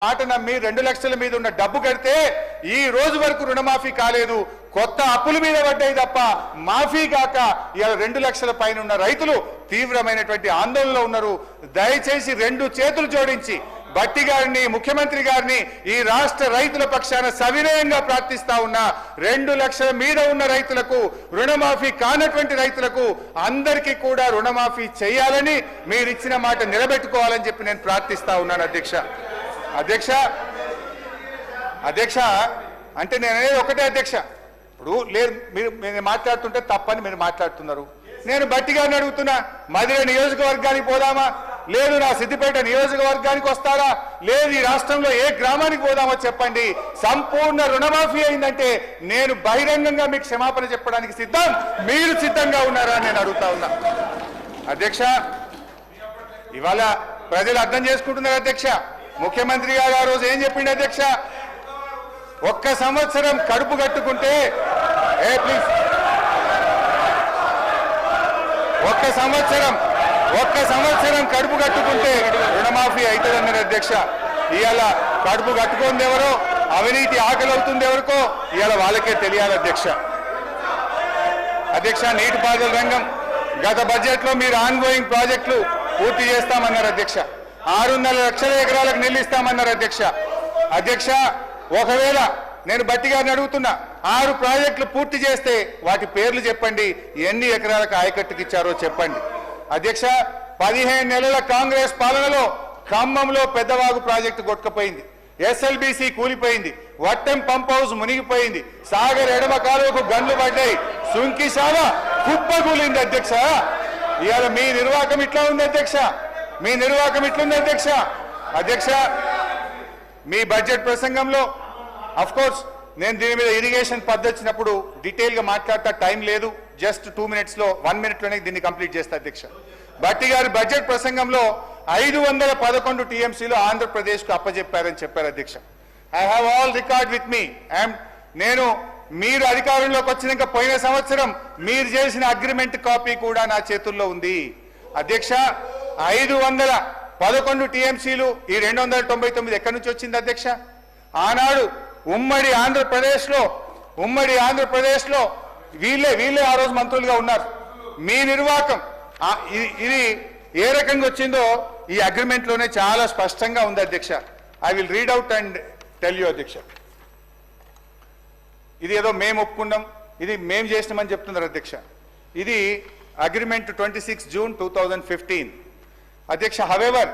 మాట నమ్మి 2 లక్షల మీద ఉన్న డబ్బు కడితే ఈ రోజు వరకు రుణమాఫీ కాలేదు. కొత్త అప్పుల మీద పడ్డాయి తప్ప మాఫీ కాక ఇవాళ 2 లక్షల పైన ఉన్న రైతులు తీవ్రమైనటువంటి ఆందోళనలో ఉన్నారు. దయచేసి 2 చేతులు జోడించి భట్టి గారిని, ముఖ్యమంత్రి గారిని ఈ రాష్ట్ర రైతుల పక్షాన సవినయంగా ప్రార్థిస్తా ఉన్నా. 2 లక్షల మీద ఉన్న రైతులకు, రుణమాఫీ కానటువంటి రైతులకు అందరికీ కూడా రుణమాఫీ చేయాలని, మీరు ఇచ్చిన మాట నిలబెట్టుకోవాలని చెప్పి నేను ప్రార్థిస్తా ఉన్నాను. అధ్యక్ష అంటే నేను అనేది ఒకటే అధ్యక్ష. ఇప్పుడు లేదు, మీరు మాట్లాడుతుంటే తప్పని మీరు మాట్లాడుతున్నారు. నేను భట్టి గారిని అడుగుతున్నా, మధిర నియోజకవర్గానికి పోదామా, లేదు నా సిద్దిపేట నియోజకవర్గానికి వస్తారా, లేదు ఈ రాష్ట్రంలో ఏ గ్రామానికి పోదామో చెప్పండి. సంపూర్ణ రుణమాఫీ అయిందంటే నేను బహిరంగంగా మీకు క్షమాపణ చెప్పడానికి సిద్ధం. మీరు సిద్ధంగా ఉన్నారా అని నేను అడుగుతా ఉన్నా. అధ్యక్ష, ఇవాళ ప్రజలు అర్థం చేసుకుంటున్నారు అధ్యక్ష. ముఖ్యమంత్రి గారు ఆ రోజు ఏం చెప్పిండు అధ్యక్ష? 1 సంవత్సరం కడుపు కట్టుకుంటే ప్లీజ్ 1 సంవత్సరం కడుపు కట్టుకుంటే రుణమాఫీ అవుతుందన్నారు అధ్యక్ష. ఇవాళ కడుపు కట్టుకుంది ఎవరో, అవినీతి ఆకలి అవుతుంది ఎవరికో ఇవాళ వాళ్ళకే తెలియాలి అధ్యక్ష. నీటిపారుదల రంగం గత బడ్జెట్లో మీరు ఆన్గోయింగ్ ప్రాజెక్టులు పూర్తి చేస్తామన్నారు అధ్యక్ష. 600 లక్షల ఎకరాలకు నీళ్లు ఇస్తామన్నారు అధ్యక్ష. ఒకవేళ నేను భట్టి గారిని అడుగుతున్నా, 6 ప్రాజెక్టులు పూర్తి చేస్తే వాటి పేర్లు చెప్పండి, ఎన్ని ఎకరాలకు ఆయకట్టుకు ఇచ్చారో చెప్పండి అధ్యక్ష. 15 నెలల కాంగ్రెస్ పాలనలో ఖమ్మంలో పెద్దవాగు ప్రాజెక్టు కొట్టుకుపోయింది, SLBC కూలిపోయింది, వట్టెం పంప్ హౌస్ మునిగిపోయింది, సాగర్ ఎడమ కాలువకు గన్లు పడ్డాయి, సుంకిశాల కుప్పకూలింది అధ్యక్ష. ఇవాళ మీ నిర్వాహకం ఇట్లా ఉంది అధ్యక్ష. అధ్యక్ష, మీ బడ్జెట్ ప్రసంగంలో అఫ్ కోర్స్ నేను దీని మీద ఇరిగేషన్ పద్ధతి వచ్చినప్పుడు డీటెయిల్ గా మాట్లాడతా, టైం లేదు. జస్ట్ 2 మినిట్స్ లో 1 మినిట్ లోనే దీన్ని కంప్లీట్ చేస్తా అధ్యక్ష. భట్టి గారి బడ్జెట్ ప్రసంగంలో 511 TMCలు ఆంధ్రప్రదేశ్ కు అప్పచెప్పారని చెప్పారు అధ్యక్ష. I have all record with me. నేను మీరు అధికారంలోకి వచ్చినాక పోయిన సంవత్సరం మీరు చేసిన అగ్రిమెంట్ కాపీ కూడా నా చేతుల్లో ఉంది అధ్యక్ష. 511 TMCలు ఈ 299 ఎక్కడి నుంచి వచ్చింది అధ్యక్ష? ఆనాడు ఉమ్మడి ఆంధ్రప్రదేశ్లో వీళ్ళే ఆ రోజు మంత్రులుగా ఉన్నారు. మీ నిర్వాహకం ఇది ఏ రకంగా వచ్చిందో ఈ అగ్రిమెంట్ లోనే చాలా స్పష్టంగా ఉంది అధ్యక్ష. I will read out and tell you అధ్యక్ష. ఇది ఏదో మేము ఒప్పుకున్నాం, ఇది మేము చేసినామని చెప్తున్నారు అధ్యక్ష. ఇది అగ్రిమెంట్ 26 June 2015 అధ్యక్ష. However,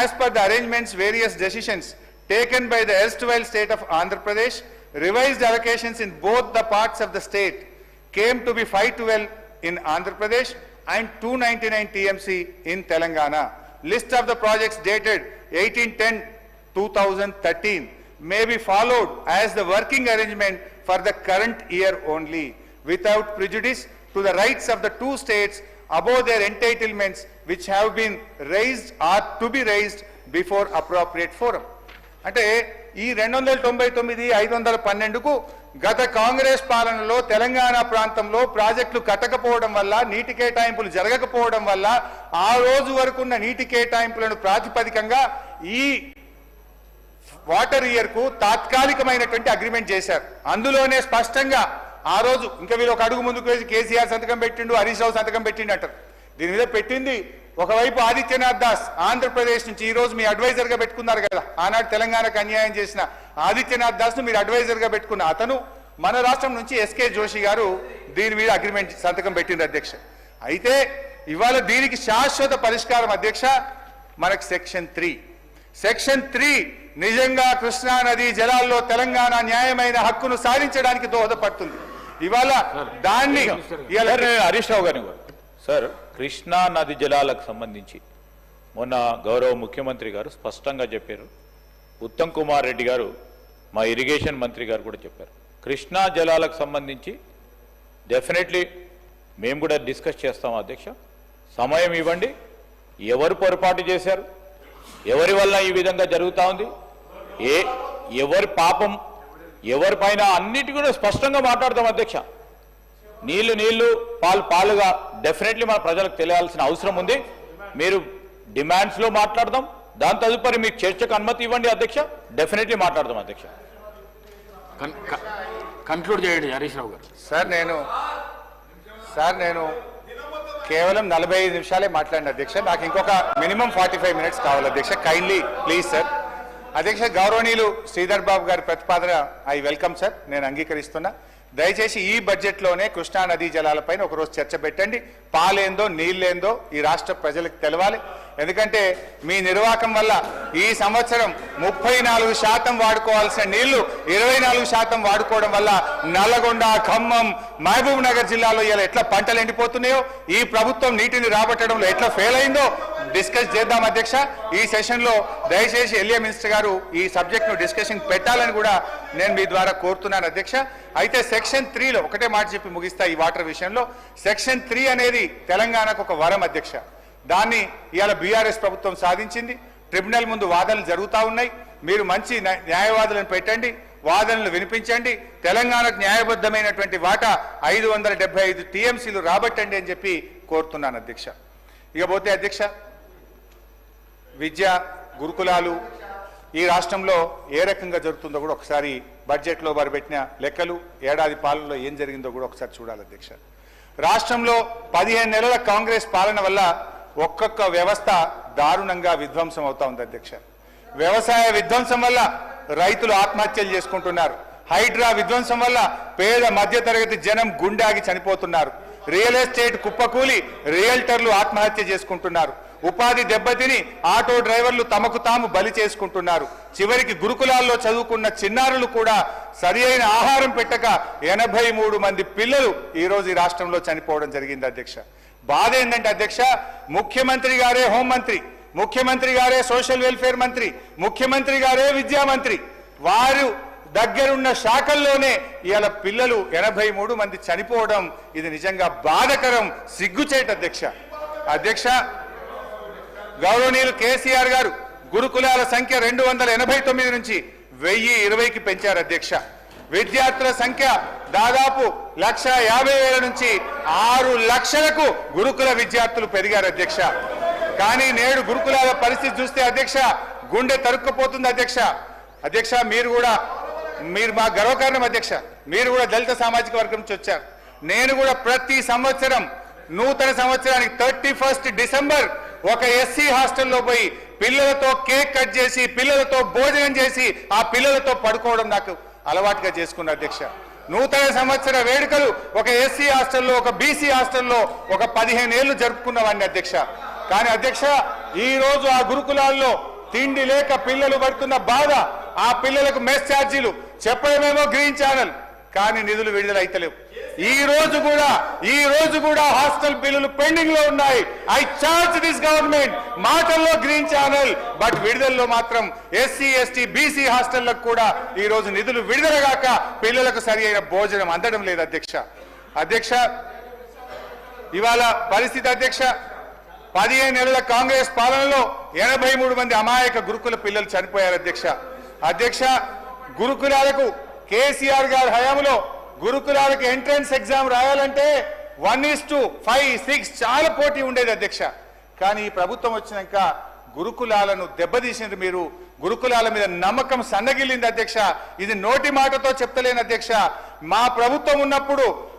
as per the arrangements, various decisions taken by the erstwhile state of Andhra Pradesh, revised allocations in both the parts of the state came to be 512 in Andhra Pradesh and 299 TMC in Telangana. List of the projects dated 18/10/2013 may be followed as the working arrangement for the current year only, without prejudice to the rights of the 2 states above their entitlements which have been raised or to be raised before appropriate forum. అంటే ఈ 299 512కు గత కాంగ్రెస్ పాలనలో తెలంగాణ ప్రాంతంలో ప్రాజెక్టులు కట్టకపోవడం వల్ల, నీటి కేటాయింపులు జరగకపోవడం వల్ల ఆ రోజు వరకు ఉన్న నీటి కేటాయింపులను ప్రాతిపదికంగా ఈ వాటర్ ఇయర్ కు తాత్కాలికమైనటువంటి అగ్రిమెంట్ చేశారు. అందులోనే స్పష్టంగా ఆ రోజు ఇంకా వీళ్ళు ఒక అడుగు ముందుకు వేసి కేసీఆర్ సంతకం పెట్టిండు, హరీష్ రావు సంతకం పెట్టిండు అంటారు. దీని మీద పెట్టింది ఒకవైపు ఆదిత్యనాథ్ దాస్ ఆంధ్రప్రదేశ్ నుంచి, ఈ రోజు మీ అడ్వైజర్ గా పెట్టుకున్నారు కదా, ఆనాడు తెలంగాణకు అన్యాయం చేసిన ఆదిత్యనాథ్ దాస్ ను మీరు అడ్వైజర్ గా పెట్టుకున్న అతను మన రాష్ట్రం నుంచి SK జోషి గారు దీని మీద అగ్రిమెంట్ సంతకం పెట్టింది అధ్యక్ష. అయితే ఇవాళ దీనికి శాశ్వత పరిష్కారం అధ్యక్ష మనకు సెక్షన్ 3 నిజంగా కృష్ణా నది జలాల్లో తెలంగాణ న్యాయమైన హక్కును సాధించడానికి దోహదపడుతుంది. ఇవాళ దాన్ని హరీష్ రావు గారిని సార్, కృష్ణా నది జలాలకు సంబంధించి మొన్న గౌరవ ముఖ్యమంత్రి గారు స్పష్టంగా చెప్పారు. ఉత్తమ్ కుమార్ రెడ్డి గారు మా ఇరిగేషన్ మంత్రి గారు కూడా చెప్పారు. కృష్ణా జలాలకు సంబంధించి డెఫినెట్లీ మేము కూడా డిస్కస్ చేస్తాం అధ్యక్ష. సమయం ఇవ్వండి. ఎవరు పొరపాటు చేశారు, ఎవరి వల్ల ఈ విధంగా జరుగుతూ ఉంది, ఎవరి పాపం ఎవరిపైన, అన్నిటి కూడా స్పష్టంగా మాట్లాడతాం అధ్యక్ష. నీళ్లు పాలుగా డెఫినెట్లీ మన ప్రజలకు తెలియాల్సిన అవసరం ఉంది. మీరు డిమాండ్స్లో మాట్లాడదాం, దాని తదుపరి మీకు చర్చకు అనుమతి ఇవ్వండి అధ్యక్ష, డెఫినెట్లీ మాట్లాడదాం అధ్యక్ష. కన్క్లూడ్ చేయండి హరీష్ రావు గారు. సార్ నేను కేవలం 45 నిమిషాలే మాట్లాడిన అధ్యక్ష. నాకు ఇంకొక మినిమం 45 మినిట్స్ కావాలి అధ్యక్ష. Kindly please sir. అధ్యక్ష, గౌరవనీయులు శ్రీధర్ బాబు గారి ప్రతిపాదన ఐ వెల్కమ్ సార్, నేను అంగీకరిస్తున్నా. దయచేసి ఈ బడ్జెట్లోనే కృష్ణా నదీ జలాలపైన ఒకరోజు చర్చ పెట్టండి. పాలేందో నీళ్ళేందో ఈ రాష్ట్ర ప్రజలకు తెలవాలి. ఎందుకంటే మీ నిర్వాహకం వల్ల ఈ సంవత్సరం 34% వాడుకోవాల్సిన నీళ్లు 24% వాడుకోవడం వల్ల నల్లగొండ, ఖమ్మం, మహబూబ్ నగర్ జిల్లాలో ఇలా ఎట్లా పంటలు ఎండిపోతున్నాయో, ఈ ప్రభుత్వం నీటిని రాబట్టడంలో ఎట్లా ఫెయిల్ అయిందో డిస్కస్ చేద్దాం అధ్యక్ష. ఈ సెషన్లో దయచేసి ఎల్ఏ మినిస్టర్ గారు ఈ సబ్జెక్ట్ను డిస్కషన్ పెట్టాలని కూడా నేను మీ ద్వారా కోరుతున్నాను అధ్యక్ష. అయితే సెక్షన్ 3లో ఒకటే మాట చెప్పి ముగిస్తా. ఈ వాటర్ విషయంలో సెక్షన్ 3 అనేది తెలంగాణకు ఒక వరం అధ్యక్ష. దాన్ని ఇవాళ బీఆర్ఎస్ ప్రభుత్వం సాధించింది. ట్రిబ్యునల్ ముందు వాదనలు జరుగుతూ ఉన్నాయి. మీరు మంచి న్యాయవాదులను పెట్టండి, వాదనలు వినిపించండి, తెలంగాణకు న్యాయబద్ధమైనటువంటి వాటా 575 టీఎంసీలు రాబట్టండి అని చెప్పి కోరుతున్నాను అధ్యక్ష. ఇకపోతే అధ్యక్ష, విద్య గురుకులాలు ఈ రాష్ట్రంలో ఏ రకంగా జరుగుతుందో కూడా ఒకసారి బడ్జెట్లో వారు పెట్టిన లెక్కలు, ఏడాది పాలనలో ఏం జరిగిందో కూడా ఒకసారి చూడాలి అధ్యక్ష. రాష్ట్రంలో 15 నెలల కాంగ్రెస్ పాలన వల్ల ఒక్కొక్క వ్యవస్థ దారుణంగా విధ్వంసం అవుతా ఉంది అధ్యక్ష. వ్యవసాయ విధ్వంసం వల్ల రైతులు ఆత్మహత్యలు చేసుకుంటున్నారు. హైడ్రా విధ్వంసం వల్ల పేద మధ్యతరగతి జనం గుండాగి చనిపోతున్నారు. రియల్ ఎస్టేట్ కుప్పకూలి రియల్టర్లు ఆత్మహత్య చేసుకుంటున్నారు. ఉపాధి దెబ్బతిని ఆటో డ్రైవర్లు తమకు తాము బలి చేసుకుంటున్నారు. చివరికి గురుకులాల్లో చదువుకున్న చిన్నారులు కూడా సరి అయిన ఆహారం పెట్టక 83 మంది పిల్లలు ఈరోజు ఈ రాష్ట్రంలో చనిపోవడం జరిగింది అధ్యక్ష. బాధ ఏంటంటే అధ్యక్ష, ముఖ్యమంత్రి గారే హోంమంత్రి, ముఖ్యమంత్రి గారే సోషల్ వెల్ఫేర్ మంత్రి, ముఖ్యమంత్రి గారే విద్యామంత్రి, వారు దగ్గరున్న శాఖల్లోనే ఇవాళ పిల్లలు 83 మంది చనిపోవడం ఇది నిజంగా బాధకరం, సిగ్గుచేట అధ్యక్ష. అధ్యక్ష, గౌరవనీయులు కేసీఆర్ గారు గురుకులాల సంఖ్య 289 నుంచి 1020కి పెంచారు అధ్యక్ష. విద్యార్థుల సంఖ్య దాదాపు 1,50,000 నుంచి 6 లక్షలకు గురుకుల విద్యార్థులు పెరిగారు అధ్యక్ష. కానీ నేడు గురుకులాల పరిస్థితి చూస్తే అధ్యక్ష గుండె తరుక్కుపోతుంది అధ్యక్ష. అధ్యక్ష, మీరు మా గర్వకారణం అధ్యక్ష. మీరు కూడా దళిత సామాజిక వర్గం నుంచి వచ్చారు. నేను కూడా ప్రతి సంవత్సరం నూతన సంవత్సరానికి 31 డిసెంబర్ ఒక ఎస్సీ హాస్టల్లో పోయి పిల్లలతో కేక్ కట్ చేసి, పిల్లలతో భోజనం చేసి, ఆ పిల్లలతో పడుకోవడం నాకు అలవాటుగా చేసుకున్న అధ్యక్ష. నూతన సంవత్సర వేడుకలు ఒక ఎస్సీ హాస్టల్లో, ఒక బీసీ హాస్టల్లో ఒక 15 ఏళ్లు జరుపుకున్నవాడిని అధ్యక్ష. కానీ అధ్యక్ష, ఈ రోజు ఆ గురుకులాల్లో తిండి లేక పిల్లలు పడుతున్న బాధ, ఆ పిల్లలకు మెస్ ఛార్జీలు చెప్పడమేమో గ్రీన్ ఛానల్, కానీ నిధులు విడుదల అయితలేవు. ఈ రోజు కూడా హాస్టల్ బిల్లులు పెండింగ్ లో ఉన్నాయి. I charge this government. మాటల్లో గ్రీన్ ఛానల్, బట్ విడుదలలో మాత్రం ఎస్సీ, ఎస్టీ, బీసీ హాస్టళ్లకు కూడా ఈ రోజు నిధులు విడుదలగాక పిల్లలకు సరి అయిన భోజనం అందడం లేదు అధ్యక్ష. అధ్యక్ష, ఇవాళ పరిస్థితి అధ్యక్ష, 15 నెలల కాంగ్రెస్ పాలనలో 83 మంది అమాయక గురుకుల పిల్లలు చనిపోయారు అధ్యక్ష. అధ్యక్ష, గురుకులాలకు కేసీఆర్ గారి హయాంలో గురుకులాలకు ఎంట్రన్స్ ఎగ్జామ్ రాయాలంటే 1:5, 6 చాలా పోటీ ఉండేది అధ్యక్ష. కానీ ఈ ప్రభుత్వం వచ్చినాక గురుకులాలను దెబ్బతీసింది మీరు. గురుకులాల మీద నమ్మకం సన్నగిల్లింది అధ్యక్ష. ఇది నోటి మాటతో చెప్తలేను అధ్యక్ష. మా ప్రభుత్వం ఉన్నప్పుడు